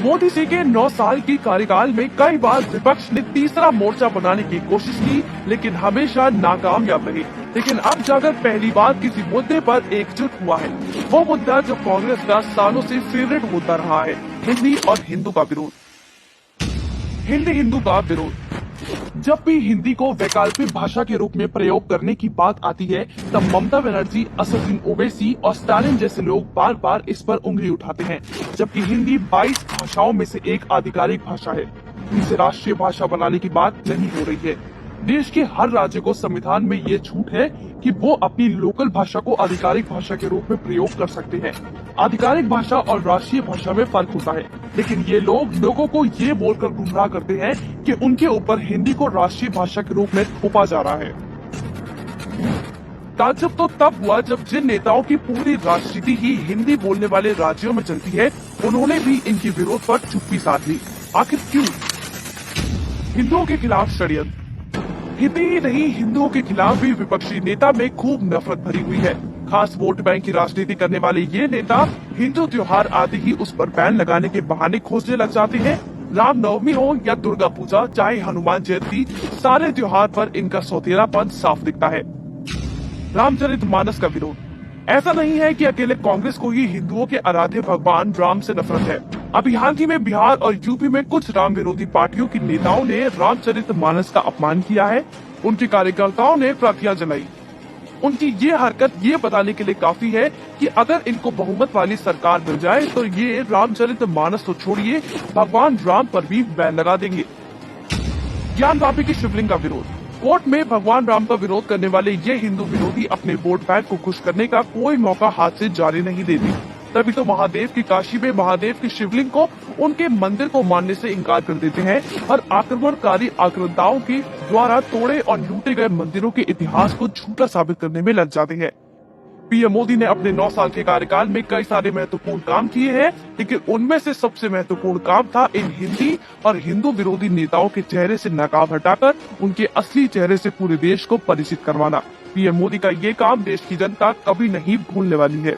मोदी जी के 9 साल की कार्यकाल में कई बार विपक्ष ने तीसरा मोर्चा बनाने की कोशिश की, लेकिन हमेशा नाकामयाब रही। लेकिन अब जाकर पहली बार किसी मुद्दे पर एकजुट हुआ है। वो मुद्दा जो कांग्रेस का सालों से फेवरेट मुद्दा रहा है, हिंदी और हिंदू का विरोध। हिंदी हिंदू का विरोध। जब भी हिंदी को वैकल्पिक भाषा के रूप में प्रयोग करने की बात आती है, तब ममता बनर्जी, असदुद्दीन ओवैसी और स्टालिन जैसे लोग बार बार इस पर उंगली उठाते हैं। जबकि हिंदी 22 भाषाओं में से एक आधिकारिक भाषा है, इसे राष्ट्रीय भाषा बनाने की बात नहीं हो रही है। देश के हर राज्य को संविधान में ये छूट है कि वो अपनी लोकल भाषा को आधिकारिक भाषा के रूप में प्रयोग कर सकते हैं। आधिकारिक भाषा और राष्ट्रीय भाषा में फर्क होता है, लेकिन ये लोग लोगों को ये बोलकर गुमराह करते हैं कि उनके ऊपर हिंदी को राष्ट्रीय भाषा के रूप में थोपा जा रहा है। ताज्जुब तो तब हुआ जब जिन नेताओं की पूरी राजनीति ही हिंदी बोलने वाले राज्यों में चलती है, उन्होंने भी इनके विरोध पर चुप्पी साध ली। आखिर क्यों? हिंदुओं के खिलाफ षड्यंत्र। हिंदी ही नहीं, हिंदुओं के खिलाफ भी विपक्षी नेता में खूब नफरत भरी हुई है। खास वोट बैंक की राजनीति करने वाले ये नेता हिंदू त्योहार आते ही उस पर बैन लगाने के बहाने खोजने लग जाते हैं। रामनवमी हो या दुर्गा पूजा, चाहे हनुमान जयंती, सारे त्योहार पर इनका सौतेलापन साफ दिखता है। रामचरितमानस का विरोध। ऐसा नहीं है कि अकेले कांग्रेस को ही हिंदुओं के आराध्य भगवान राम से नफरत है। अभी हाल ही में बिहार और यूपी में कुछ राम विरोधी पार्टियों के नेताओं ने रामचरितमानस का अपमान किया है। उनके कार्यकर्ताओं ने प्रतियां जलाई। उनकी ये हरकत ये बताने के लिए काफी है कि अगर इनको बहुमत वाली सरकार मिल जाए तो ये रामचरितमानस तो छोड़िए, भगवान राम पर भी बैन लगा देंगे। ज्ञानवापी की शिवलिंग का विरोध। कोर्ट में भगवान राम का विरोध करने वाले ये हिंदू विरोधी अपने वोट बैंक को खुश करने का कोई मौका हाथ से जारी नहीं देते। तभी तो महादेव की काशी में महादेव की शिवलिंग को उनके मंदिर को मानने से इनकार कर देते हैं और आक्रमणकारी आक्रांताओं के द्वारा तोड़े और लूटे गए मंदिरों के इतिहास को झूठा साबित करने में लग जाते हैं। पीएम मोदी ने अपने 9 साल के कार्यकाल में कई सारे महत्वपूर्ण काम किए हैं, लेकिन उनमें से सबसे महत्वपूर्ण काम था इन हिंदी और हिंदू विरोधी नेताओं के चेहरे से नकाब हटाकर उनके असली चेहरे से पूरे देश को परिचित करवाना। पीएम मोदी का ये काम देश की जनता कभी नहीं भूलने वाली है।